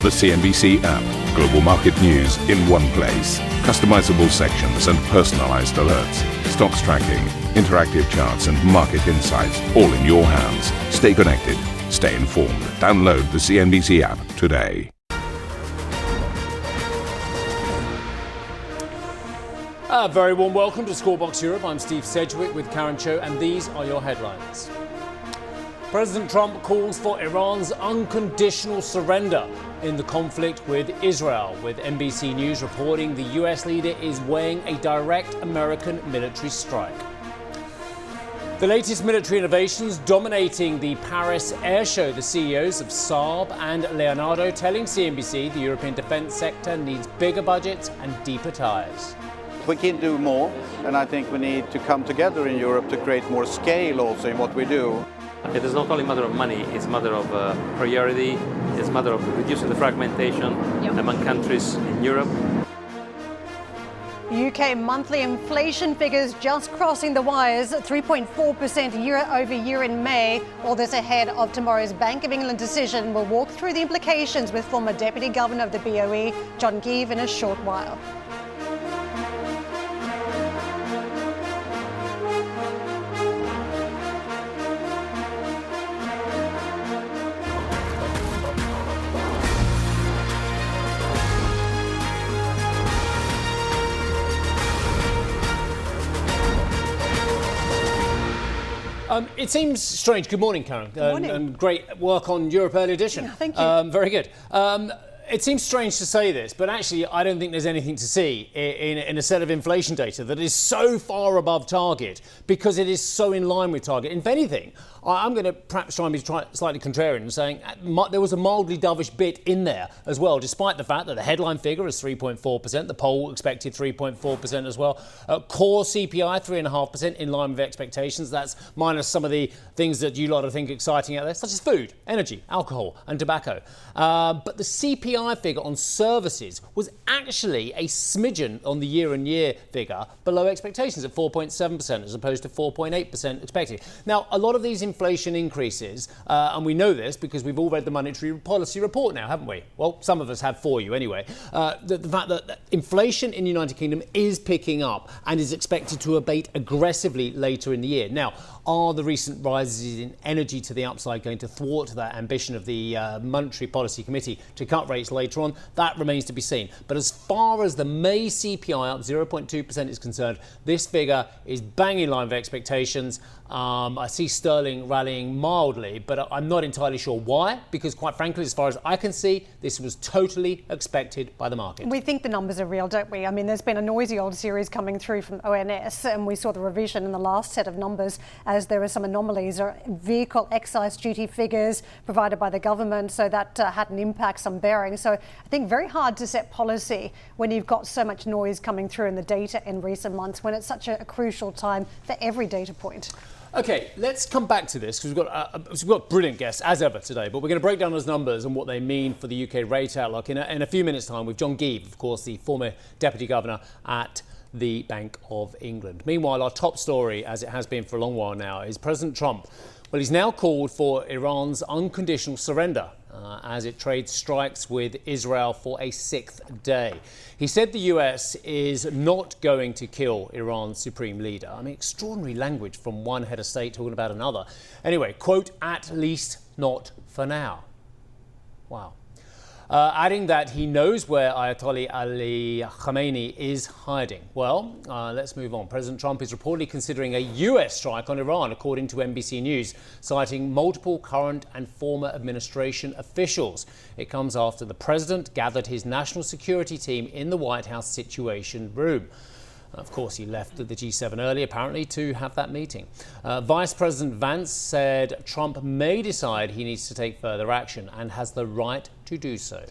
The CNBC app. Global market news in one place. Customizable sections and personalized alerts. Stocks tracking, interactive charts and market insights all in your hands. Stay connected. Stay informed. Download the CNBC app today. A very warm welcome to Scorebox Europe. I'm Steve Sedgwick with Karen Cho, and these are your headlines. President Trump calls for Iran's unconditional surrender in the conflict with Israel, with NBC News reporting the US leader is weighing a direct American military strike. The latest military innovations dominating the Paris air show, the CEOs of Saab and Leonardo telling CNBC the European defense sector needs bigger budgets and deeper ties. We can do more, and I think we need to come together in Europe to create more scale also in what we do. It is not only a matter of money, it's a matter of priority, it's a matter of reducing the fragmentation among countries in Europe. UK monthly inflation figures just crossing the wires, 3.4% year over year in May. All this ahead of tomorrow's Bank of England decision. We'll walk through the implications with former Deputy Governor of the BOE, John Geve, in a short while. It seems strange. Good morning, Karen. Good morning. And great work on Europe Early Edition. Yeah, thank you. Very good. It seems strange to say this, but actually I don't think there's anything to see in a set of inflation data that is so far above target because it is so in line with target. If anything, I'm going to perhaps try and be slightly contrarian and saying there was a mildly dovish bit in there as well, despite the fact that the headline figure is 3.4%, the poll expected 3.4% as well. Core CPI 3.5% in line with expectations. That's minus some of the things that you lot are think exciting out there, such as food, energy, alcohol and tobacco. But the CPI figure on services was actually a smidgen on the year-on-year figure below expectations at 4.7% as opposed to 4.8% expected. Now, a lot of these inflation increases, and we know this because we've all read the monetary policy report now, haven't we? Well, some of us have for you anyway. The fact that inflation in the United Kingdom is picking up and is expected to abate aggressively later in the year. Now, are the recent rises in energy to the upside going to thwart that ambition of the Monetary Policy Committee to cut rates later on? That remains to be seen. But as far as the May CPI up 0.2% is concerned, this figure is bang in line with expectations. I see sterling rallying mildly, but I'm not entirely sure why, because quite frankly, as far as I can see, this was totally expected by the market. We think the numbers are real, don't we? I mean, there's been a noisy old series coming through from ONS, and we saw the revision in the last set of numbers as there were some anomalies or vehicle excise duty figures provided by the government, so that had an impact, some bearing. So I think very hard to set policy when you've got so much noise coming through in the data in recent months, when it's such a crucial time for every data point. OK, let's come back to this because we've got brilliant guests as ever today, but we're going to break down those numbers and what they mean for the UK rate outlook in a few minutes' time with John Geve, of course, the former Deputy Governor at the Bank of England. Meanwhile, our top story, as it has been for a long while now, is President Trump. Well, he's now called for Iran's unconditional surrender as it trades strikes with Israel for a sixth day. He said the US is not going to kill Iran's supreme leader. I mean, extraordinary language from one head of state talking about another. Anyway, quote, at least not for now. Wow. Adding that he knows where Ayatollah Ali Khamenei is hiding. Well, let's move on. President Trump is reportedly considering a US strike on Iran, according to NBC News, citing multiple current and former administration officials. It comes after the president gathered his national security team in the White House Situation Room. Of course, he left the G7 early, apparently, to have that meeting. Vice President Vance said Trump may decide he needs to take further action and has the right to do so.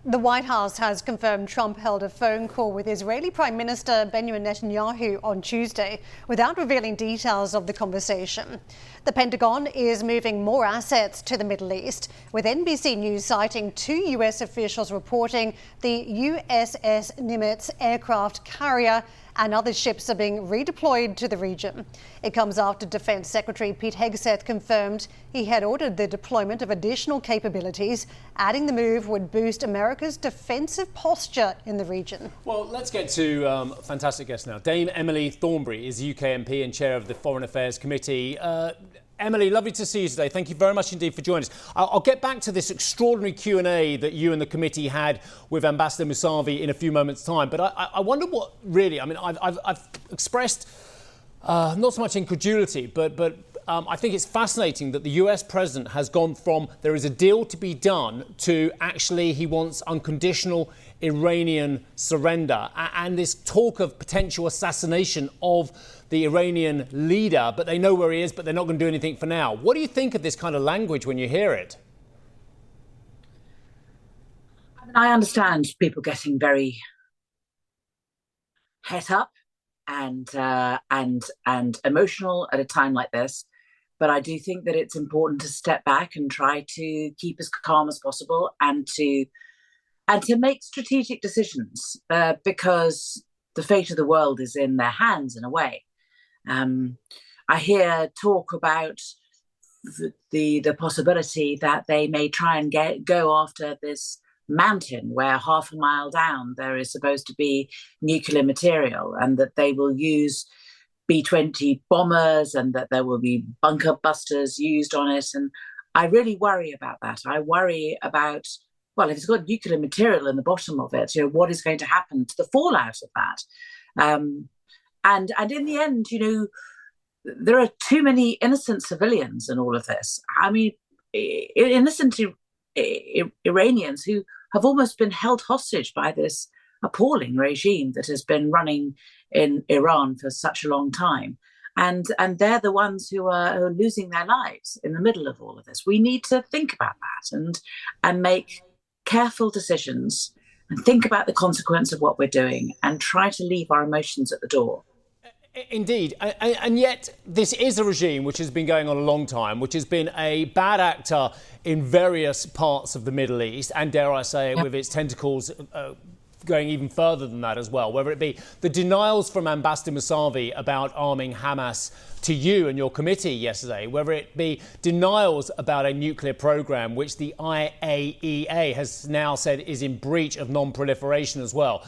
The White House has confirmed Trump held a phone call with Israeli Prime Minister Benjamin Netanyahu on Tuesday without revealing details of the conversation. The Pentagon is moving more assets to the Middle East, with NBC News citing two US officials reporting the USS Nimitz aircraft carrier and other ships are being redeployed to the region. It comes after Defence Secretary Pete Hegseth confirmed he had ordered the deployment of additional capabilities, adding the move would boost America's defensive posture in the region. Well, let's get to fantastic guest now. Dame Emily Thornberry is UK MP and chair of the Foreign Affairs Committee. Emily, lovely to see you today. Thank you very much indeed for joining us. I'll get back to this extraordinary Q&A that you and the committee had with Ambassador Musavi in a few moments' time. But I wonder what really, I mean, I've expressed not so much incredulity, but I think it's fascinating that the US president has gone from there is a deal to be done to actually he wants unconditional Iranian surrender and this talk of potential assassination of the Iranian leader, but they know where he is, but they're not going to do anything for now. What do you think of this kind of language when you hear it? I understand people getting very het up and emotional at a time like this, but I do think that it's important to step back and try to keep as calm as possible and to make strategic decisions because the fate of the world is in their hands in a way. I hear talk about the possibility that they may try and go after this mountain where half a mile down there is supposed to be nuclear material, and that they will use B-20 bombers and that there will be bunker busters used on it. And I really worry about that. I worry about, well, if it's got nuclear material in the bottom of it, what is going to happen to the fallout of that? And in the end, there are too many innocent civilians in all of this. I mean, innocent Iranians who have almost been held hostage by this appalling regime that has been running in Iran for such a long time. And they're the ones who are losing their lives in the middle of all of this. We need to think about that and make careful decisions and think about the consequence of what we're doing and try to leave our emotions at the door. Indeed. And yet this is a regime which has been going on a long time, which has been a bad actor in various parts of the Middle East, and dare I say it, with its tentacles going even further than that as well, whether it be the denials from Ambassador Musavi about arming Hamas to you and your committee yesterday, whether it be denials about a nuclear program, which the IAEA has now said is in breach of non-proliferation as well.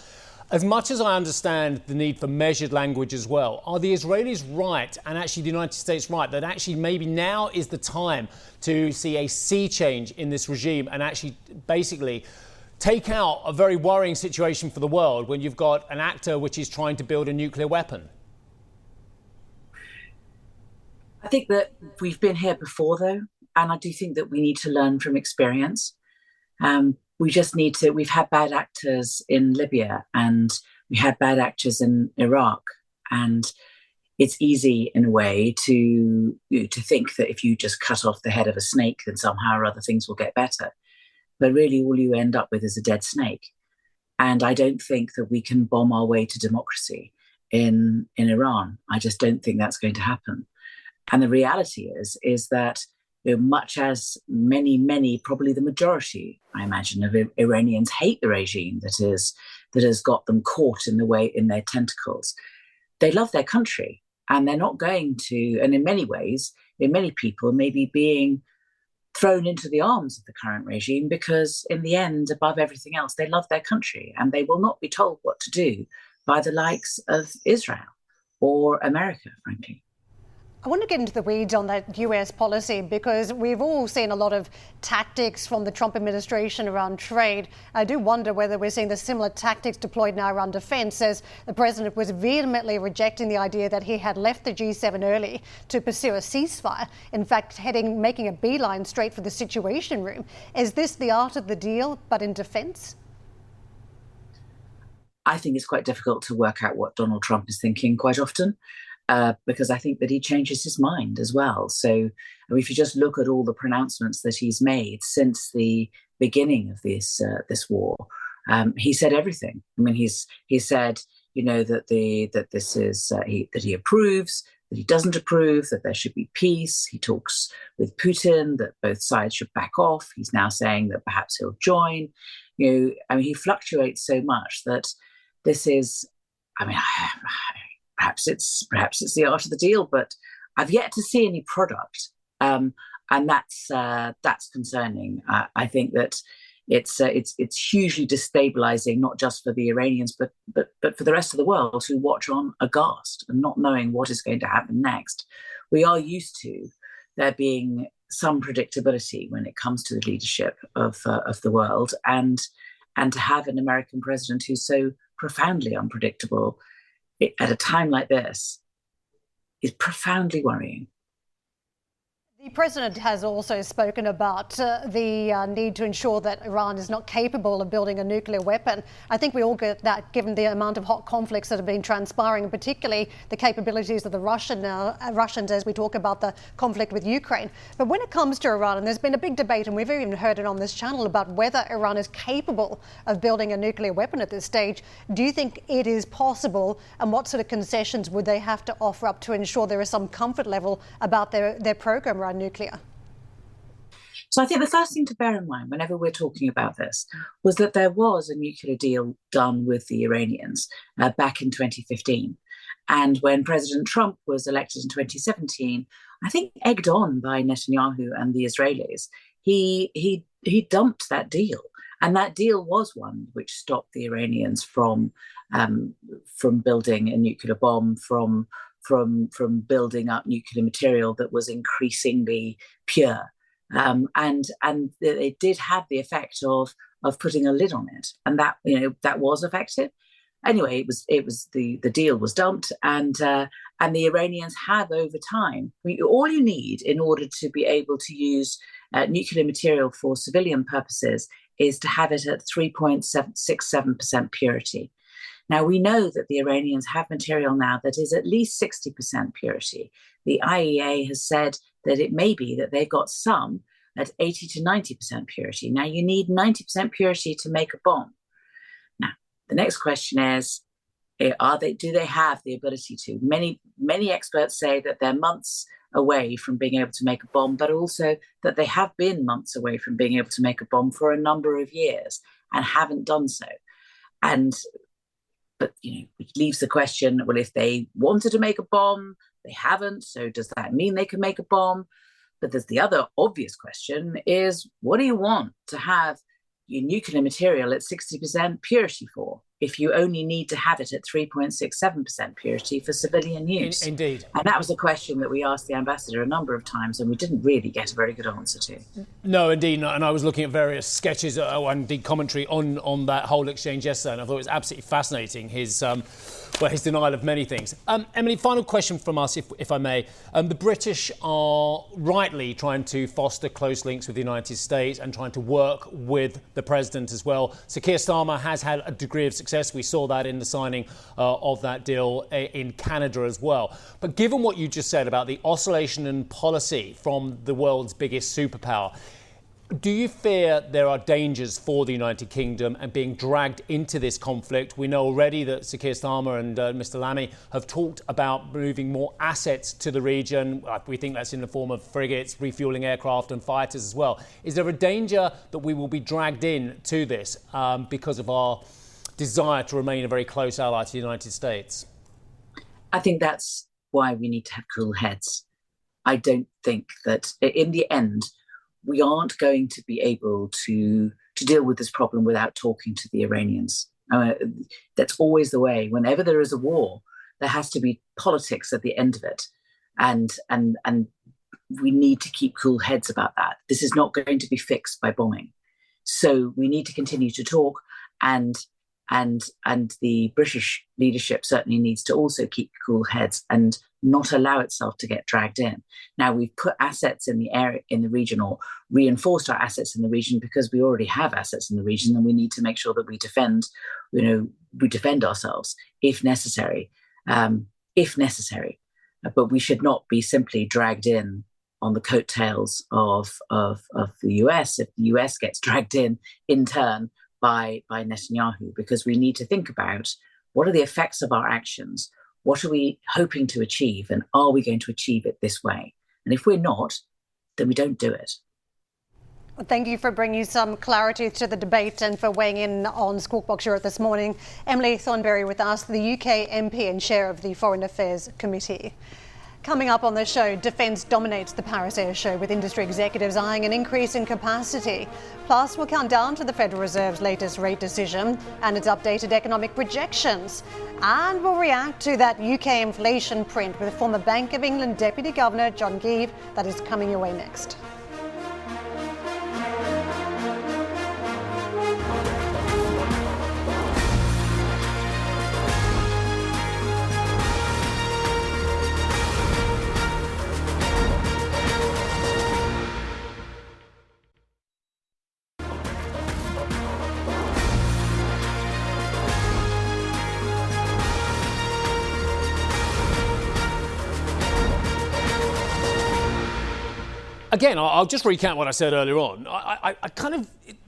As much as I understand the need for measured language as well, are the Israelis right, and actually the United States right, that actually maybe now is the time to see a sea change in this regime and actually basically take out a very worrying situation for the world when you've got an actor which is trying to build a nuclear weapon? I think that we've been here before, though, and I do think that we need to learn from experience. We've had bad actors in Libya and we had bad actors in Iraq. And it's easy in a way to think that if you just cut off the head of a snake, then somehow or other things will get better. But really all you end up with is a dead snake. And I don't think that we can bomb our way to democracy in Iran. I just don't think that's going to happen. And the reality is that much as many, probably the majority, I imagine, of Iranians hate the regime that has got them caught in their tentacles, they love their country and they're not going to, and in many ways, in many people, maybe being thrown into the arms of the current regime because in the end, above everything else, they love their country and they will not be told what to do by the likes of Israel or America, frankly. I want to get into the weeds on that US policy because we've all seen a lot of tactics from the Trump administration around trade. I do wonder whether we're seeing the similar tactics deployed now around defence, as the president was vehemently rejecting the idea that he had left the G7 early to pursue a ceasefire. In fact, making a beeline straight for the Situation Room. Is this the art of the deal, but in defence? I think it's quite difficult to work out what Donald Trump is thinking quite often. Because I think that he changes his mind as well. So if you just look at all the pronouncements that he's made since the beginning of this war, he said everything. I mean, he said, that this is that he approves, that he doesn't approve, that there should be peace. He talks with Putin that both sides should back off. He's now saying that perhaps he'll join. He fluctuates so much that this is I mean, perhaps it's the art of the deal, but I've yet to see any product, and that's concerning. I think that it's hugely destabilizing, not just for the Iranians, but for the rest of the world, who watch on aghast and not knowing what is going to happen next. We are used to there being some predictability when it comes to the leadership of the world, and to have an American president who's so profoundly unpredictable at a time like this is profoundly worrying. The president has also spoken about the need to ensure that Iran is not capable of building a nuclear weapon. I think we all get that, given the amount of hot conflicts that have been transpiring, and particularly the capabilities of the Russians as we talk about the conflict with Ukraine. But when it comes to Iran, and there's been a big debate, and we've even heard it on this channel, about whether Iran is capable of building a nuclear weapon at this stage. Do you think it is possible, and what sort of concessions would they have to offer up to ensure there is some comfort level about their program around nuclear? So I think the first thing to bear in mind whenever we're talking about this was that there was a nuclear deal done with the Iranians back in 2015. And when President Trump was elected in 2017, I think egged on by Netanyahu and the Israelis, he dumped that deal. And that deal was one which stopped the Iranians from building a nuclear bomb, from building up nuclear material that was increasingly pure, and it did have the effect of putting a lid on it, and that was effective. Anyway, the deal was dumped, and the Iranians have over time. All you need in order to be able to use nuclear material for civilian purposes is to have it at 3.67% purity. Now, we know that the Iranians have material now that is at least 60% purity. The IEA has said that it may be that they've got some at 80 to 90% purity. Now, you need 90% purity to make a bomb. Now, the next question is, do they have the ability to? Many experts say that they're months away from being able to make a bomb, but also that they have been months away from being able to make a bomb for a number of years and haven't done so. But it leaves the question, well, if they wanted to make a bomb, they haven't, so does that mean they can make a bomb? But there's the other obvious question is, what do you want to have your nuclear material at 60% purity for, if you only need to have it at 3.67% purity for civilian use? Indeed. And that was a question that we asked the ambassador a number of times, and we didn't really get a very good answer to. No, indeed. And I was looking at various sketches and indeed commentary on that whole exchange yesterday, and I thought it was absolutely fascinating, his denial of many things. Emily, final question from us, if I may. The British are rightly trying to foster close links with the United States and trying to work with the president as well. Sir Keir Starmer has had a degree of success. We saw that in the signing of that deal in Canada as well. But given what you just said about the oscillation in policy from the world's biggest superpower, do you fear there are dangers for the United Kingdom and being dragged into this conflict? We know already that Sir Keir Starmer and Mr Lammy have talked about moving more assets to the region. We think that's in the form of frigates, refuelling aircraft and fighters as well. Is there a danger that we will be dragged in to this because of our desire to remain a very close ally to the United States? I think that's why we need to have cool heads. I don't think that in the end, we aren't going to be able to deal with this problem without talking to the Iranians. That's always the way. Whenever there is a war, there has to be politics at the end of it. And we need to keep cool heads about that. This is not going to be fixed by bombing. So we need to continue to talk, and the British leadership certainly needs to also keep cool heads and not allow itself to get dragged in. Now, we've put assets in the area, in the region, or reinforced our assets in the region because we already have assets in the region, and we need to make sure that we defend ourselves if necessary. But we should not be simply dragged in on the coattails of the US if the US gets dragged in turn by Netanyahu, because we need to think about what are the effects of our actions. What are we hoping to achieve, and are we going to achieve it this way? And if we're not, then we don't do it. Thank you for bringing some clarity to the debate and for weighing in on Squawk Box Europe this morning. Emily Thornberry with us, the UK MP and chair of the Foreign Affairs Committee. Coming up on the show, defence dominates the Paris Air Show with industry executives eyeing an increase in capacity. Plus, we'll count down to the Federal Reserve's latest rate decision and its updated economic projections. And we'll react to that UK inflation print with former Bank of England Deputy Governor John Geve. That is coming your way next. Again, I'll just recount what I said earlier on.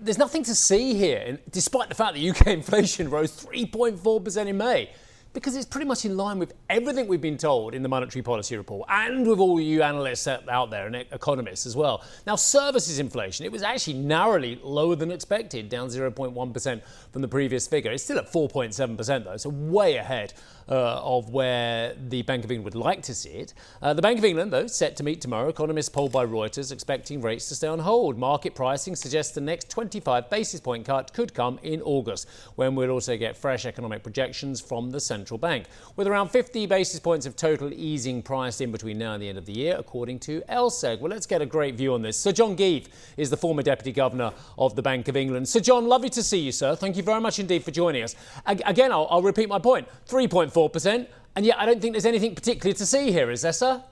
There's nothing to see here, despite the fact that UK inflation rose 3.4% in May, because it's pretty much in line with everything we've been told in the monetary policy report and with all you analysts out there and economists as well. Now, services inflation, it was actually narrowly lower than expected, down 0.1% from the previous figure. It's still at 4.7% though, so way ahead of where the Bank of England would like to see it. The Bank of England, though, set to meet tomorrow. Economists polled by Reuters expecting rates to stay on hold. Market pricing suggests the next 25 basis point cut could come in August, when we'll also get fresh economic projections from the central bank, with around 50 basis points of total easing priced in between now and the end of the year, according to LSEG. Well, let's get a great view on this. Sir John Geve is the former Deputy Governor of the Bank of England. Sir John, lovely to see you, sir. Thank you very much indeed for joining us. Again, I'll repeat my point. 3.4%, and yet I don't think there's anything particularly to see here, is there, sir?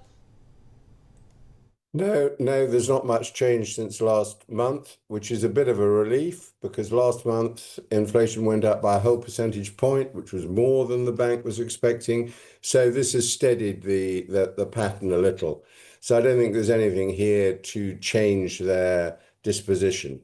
No, there's not much change since last month, which is a bit of a relief because last month inflation went up by a whole percentage point, which was more than the bank was expecting. So this has steadied the pattern a little. So I don't think there's anything here to change their disposition.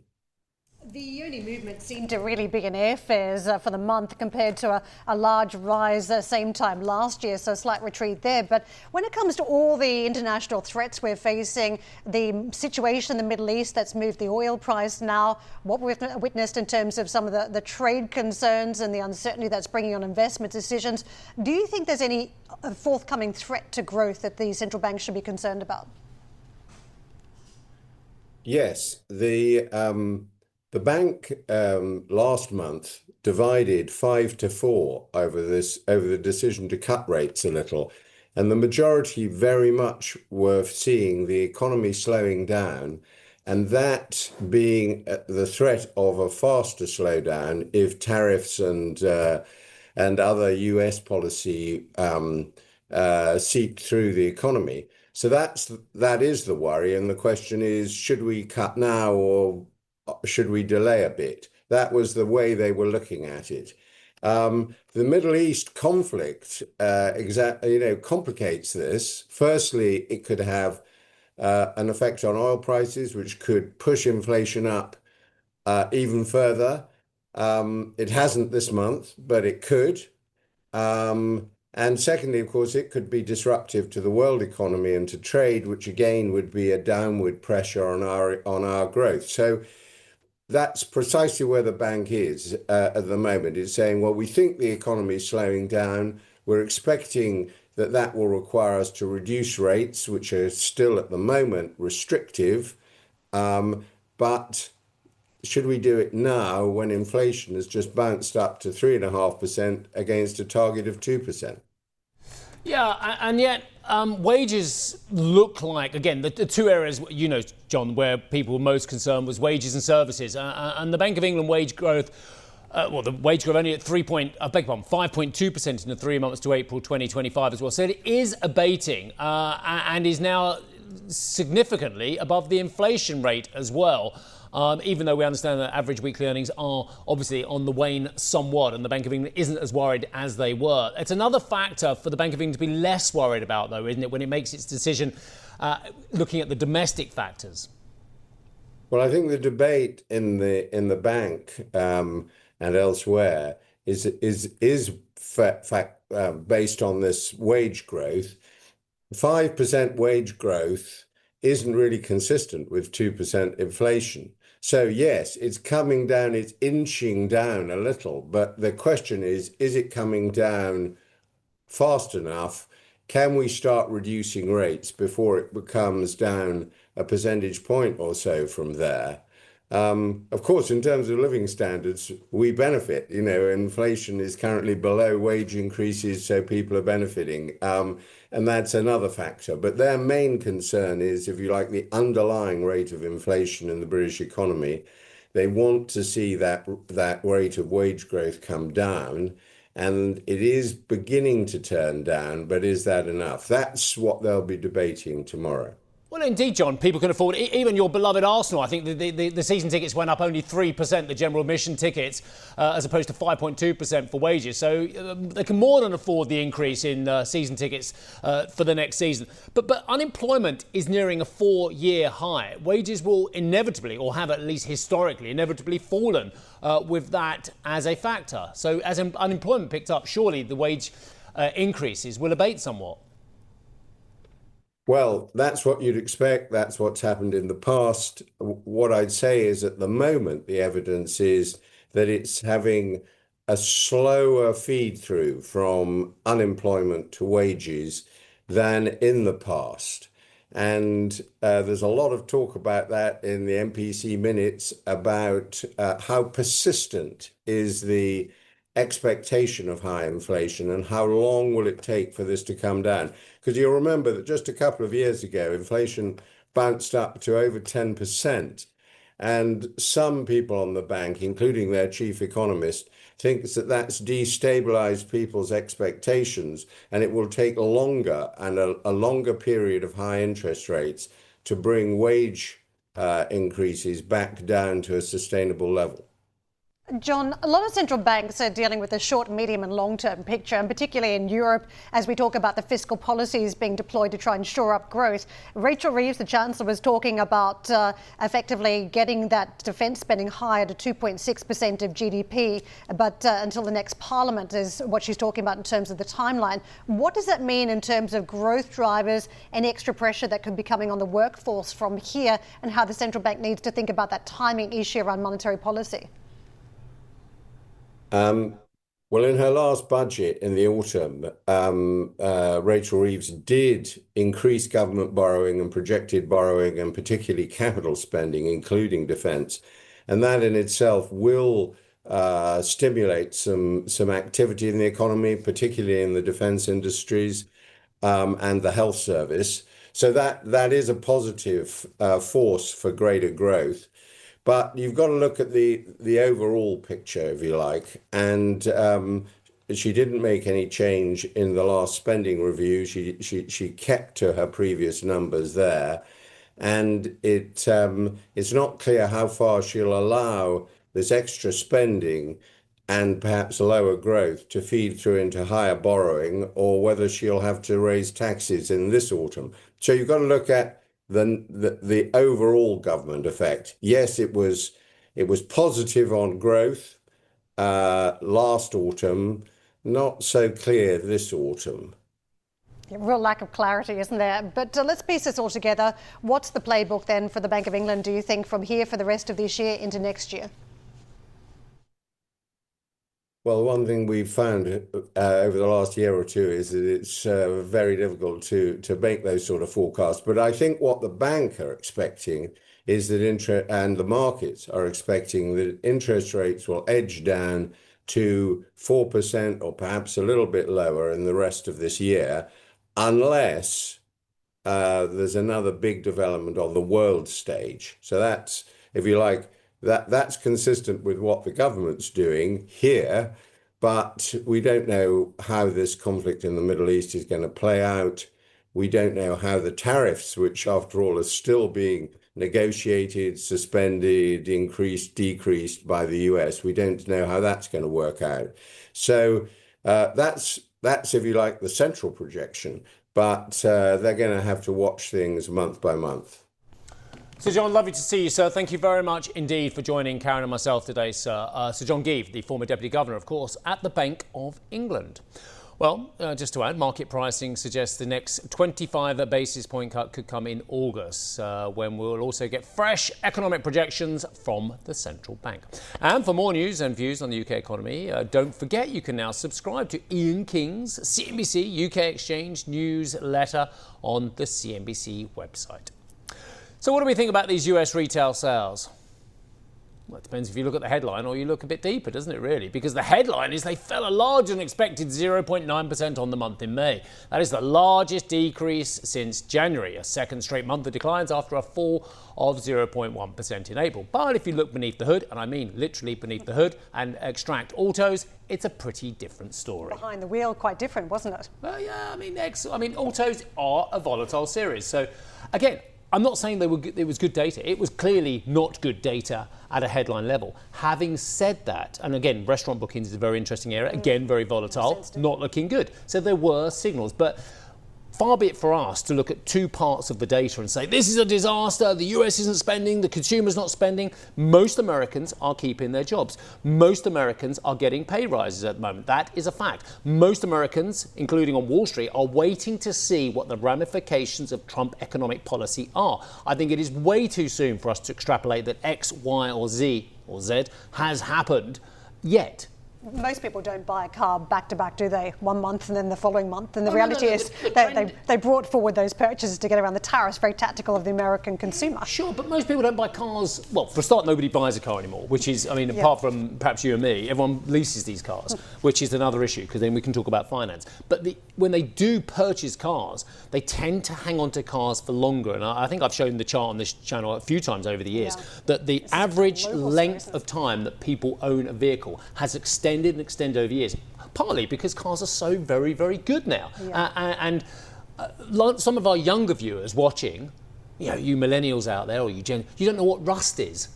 The only movement seemed to really be in airfares for the month compared to a large rise same time last year, so a slight retreat there. But when it comes to all the international threats we're facing, the situation in the Middle East that's moved the oil price now, what we've witnessed in terms of some of the trade concerns and the uncertainty that's bringing on investment decisions, do you think there's any forthcoming threat to growth that the central banks should be concerned about? Yes, the bank last month divided 5-4 over the decision to cut rates a little, and the majority very much were seeing the economy slowing down, and that being the threat of a faster slowdown if tariffs and other US policy seep through the economy. So that is the worry, and the question is, should we cut now or should we delay a bit? That was the way they were looking at it. The Middle East conflict complicates this. Firstly, it could have an effect on oil prices, which could push inflation up even further. It hasn't this month, but it could. And secondly, of course, it could be disruptive to the world economy and to trade, which again would be a downward pressure on our growth. So that's precisely where the bank is at the moment. It's saying, well, we think the economy is slowing down. We're expecting that will require us to reduce rates, which are still at the moment restrictive. But should we do it now when inflation has just bounced up to 3.5% against a target of 2%? Yeah, and yet wages look like, again, the two areas, you know, John, where people were most concerned was wages and services. And the Bank of England wage growth, the wage growth only at 5.2% in the 3 months to April 2025 as well. So it is abating and is now significantly above the inflation rate as well. Even though we understand that average weekly earnings are obviously on the wane somewhat, and the Bank of England isn't as worried as they were. It's another factor for the Bank of England to be less worried about, though, isn't it, when it makes its decision looking at the domestic factors? Well, I think the debate in the bank and elsewhere is based on this wage growth. 5% wage growth isn't really consistent with 2% inflation. So yes, it's coming down, it's inching down a little, but the question is it coming down fast enough? Can we start reducing rates before it becomes down a percentage point or so from there? Of course, in terms of living standards, we benefit. You know, inflation is currently below wage increases, so people are benefiting. And that's another factor. But their main concern is, if you like, the underlying rate of inflation in the British economy. They want to see that rate of wage growth come down. And it is beginning to turn down, but is that enough? That's what they'll be debating tomorrow. Well, indeed, John, people can afford it. Even your beloved Arsenal. I think the season tickets went up only 3%, the general admission tickets, as opposed to 5.2% for wages. So they can more than afford the increase in season tickets for the next season. But unemployment is nearing a 4-year high. Wages will inevitably, or have at least historically, inevitably fallen with that as a factor. So as unemployment picked up, surely the wage increases will abate somewhat. Well, that's what you'd expect. That's what's happened in the past. What I'd say is, at the moment, the evidence is that it's having a slower feed through from unemployment to wages than in the past. And there's a lot of talk about that in the MPC minutes about how persistent is the expectation of high inflation and how long will it take for this to come down. Because you'll remember that just a couple of years ago, inflation bounced up to over 10%. And some people on the bank, including their chief economist, thinks that that's destabilized people's expectations, and it will take longer and a longer period of high interest rates to bring wage increases back down to a sustainable level. John, a lot of central banks are dealing with the short, medium and long-term picture, and particularly in Europe, as we talk about the fiscal policies being deployed to try and shore up growth. Rachel Reeves, the Chancellor, was talking about effectively getting that defence spending higher to 2.6% of GDP, but until the next Parliament is what she's talking about in terms of the timeline. What does that mean in terms of growth drivers and extra pressure that could be coming on the workforce from here, and how the central bank needs to think about that timing issue around monetary policy? Well, in her last budget in the autumn, Rachel Reeves did increase government borrowing and projected borrowing, and particularly capital spending, including defence. And that in itself will stimulate some activity in the economy, particularly in the defence industries and the health service. So that is a positive force for greater growth. But you've got to look at the overall picture, if you like. And she didn't make any change in the last spending review. She kept to her previous numbers there. And it's not clear how far she'll allow this extra spending and perhaps lower growth to feed through into higher borrowing, or whether she'll have to raise taxes in this autumn. So you've got to look at the overall government effect. Yes, it was positive on growth last autumn, not so clear this autumn. Real lack of clarity, isn't there? But let's piece this all together. What's the playbook then for the Bank of England, do you think, from here for the rest of this year into next year? Well, one thing we've found over the last year or two is that it's very difficult to make those sort of forecasts. But I think what the bank are expecting is that and the markets are expecting that interest rates will edge down to 4% or perhaps a little bit lower in the rest of this year, unless there's another big development on the world stage. So that's, if you like, that's consistent with what the government's doing here, but we don't know how this conflict in the Middle East is going to play out. We don't know how the tariffs, which after all are still being negotiated, suspended, increased, decreased by the US, we don't know how that's going to work out. So that's, if you like, the central projection, but they're going to have to watch things month by month. Sir John, lovely to see you, sir. Thank you very much indeed for joining Karen and myself today, sir. Sir John Geeve, the former Deputy Governor, of course, at the Bank of England. Well, just to add, market pricing suggests the next 25 basis point cut could come in August, when we'll also get fresh economic projections from the central bank. And for more news and views on the UK economy, don't forget you can now subscribe to Ian King's CNBC UK Exchange newsletter on the CNBC website. So what do we think about these US retail sales? Well, it depends if you look at the headline or you look a bit deeper, doesn't it, really? Because the headline is they fell a larger than expected 0.9% on the month in May. That is the largest decrease since January, a second straight month of declines after a fall of 0.1% in April. But if you look beneath the hood, and I mean literally beneath the hood, and extract autos, it's a pretty different story. Behind the wheel, quite different, wasn't it? Well, yeah, I mean, autos are a volatile series. So, again, I'm not saying it was good data. It was clearly not good data at a headline level. Having said that, and again, restaurant bookings is a very interesting area. Again, very volatile, not looking good. So there were signals, but far be it for us to look at two parts of the data and say, this is a disaster, the US isn't spending, the consumer's not spending. Most Americans are keeping their jobs. Most Americans are getting pay rises at the moment. That is a fact. Most Americans, including on Wall Street, are waiting to see what the ramifications of Trump economic policy are. I think it is way too soon for us to extrapolate that X, Y, or Z has happened yet. Most people don't buy a car back to back, do they? 1 month and then the following month. And the reality is they brought forward those purchases to get around the tariffs. Very tactical of the American consumer. Sure, but most people don't buy cars. Well, for a start, nobody buys a car anymore, which is, I mean, apart from perhaps you and me, everyone leases these cars, which is another issue, because then we can talk about finance. But when they do purchase cars, they tend to hang on to cars for longer. And I think I've shown the chart on this channel a few times over the years, that the average length of time that people own a vehicle has extended over years, partly because cars are so very, very good now. Some of our younger viewers watching, you millennials out there, or you don't know what rust is.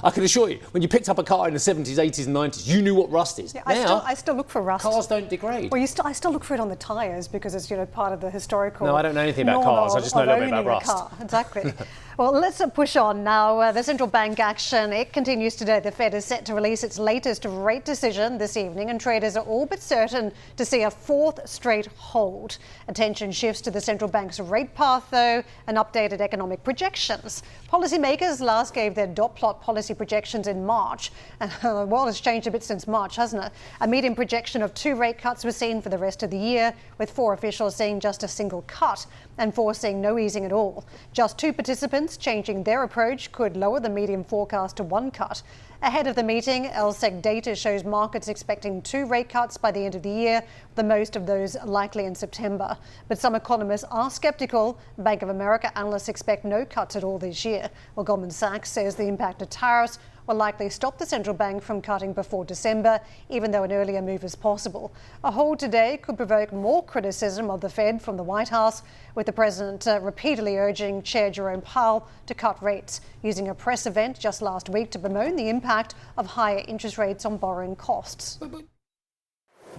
I can assure you, when you picked up a car in the 70s, 80s and 90s, you knew what rust is. Yeah, now, I still look for rust. Cars don't degrade. Well, I still look for it on the tyres because it's part of the historical. No, I don't know anything about cars. I just know a little bit about rust. Exactly. Well, let's push on now. The central bank action, it continues today. The Fed is set to release its latest rate decision this evening, and traders are all but certain to see a fourth straight hold. Attention shifts to the central bank's rate path, though, and updated economic projections. Policymakers last gave their dot plot policy projections in March, and the world has changed a bit since March, hasn't it? A median projection of 2 rate cuts was seen for the rest of the year, with 4 officials seeing just a single cut and 4 seeing no easing at all. Just 2 participants changing their approach could lower the median forecast to 1 cut. Ahead of the meeting, LSEG data shows markets expecting 2 rate cuts by the end of the year, the most of those likely in September. But some economists are sceptical. Bank of America analysts expect no cuts at all this year, while Goldman Sachs says the impact of tariffs will likely stop the central bank from cutting before December, even though an earlier move is possible. A hold today could provoke more criticism of the Fed from the White House, with the president repeatedly urging Chair Jerome Powell to cut rates, using a press event just last week to bemoan the impact of higher interest rates on borrowing costs.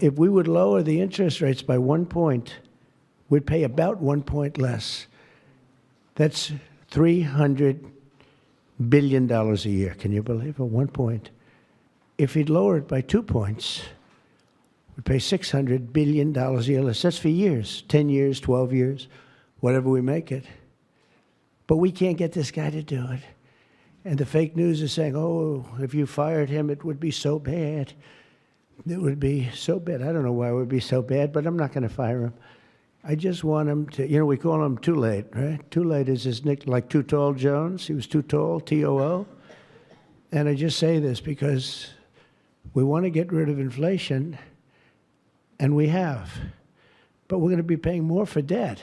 If we would lower the interest rates by 1 point, we'd pay about 1 point less. That's $300 billion a year. Can you believe it? 1 point. If he'd lower it by 2 points, we'd pay $600 billion a year less. That's for years, 10 years, 12 years, whatever we make it. But we can't get this guy to do it. And the fake news is saying, oh, if you fired him, it would be so bad. It would be so bad. I don't know why it would be so bad, but I'm not going to fire him. I just want him to, we call him Too Late, right? Too Late is his nickname, like Too Tall Jones. He was too tall, T-O-O. And I just say this because we want to get rid of inflation, and we have. But we're going to be paying more for debt.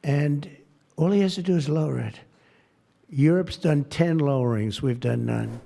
And all he has to do is lower it. Europe's done 10 lowerings. We've done none.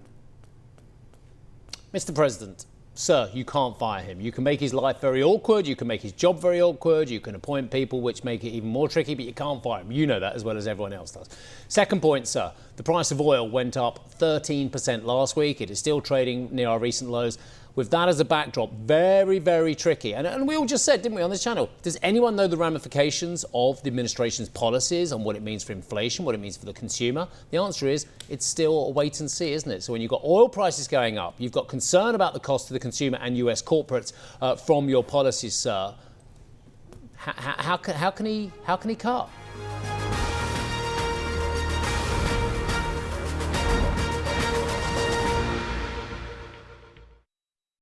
Mr. President, sir, you can't fire him. You can make his life very awkward, you can make his job very awkward, you can appoint people which make it even more tricky, but you can't fire him. You know that as well as everyone else does. Second point, sir, the price of oil went up 13% last week. It is still trading near our recent lows. with that as a backdrop, very, very tricky. And we all just said, didn't we, on this channel, does anyone know the ramifications of the administration's policies on what it means for inflation, what it means for the consumer? The answer is it's still a wait and see, isn't it? So when you've got oil prices going up, you've got concern about the cost to the consumer and US corporates from your policies, sir. How can he cut?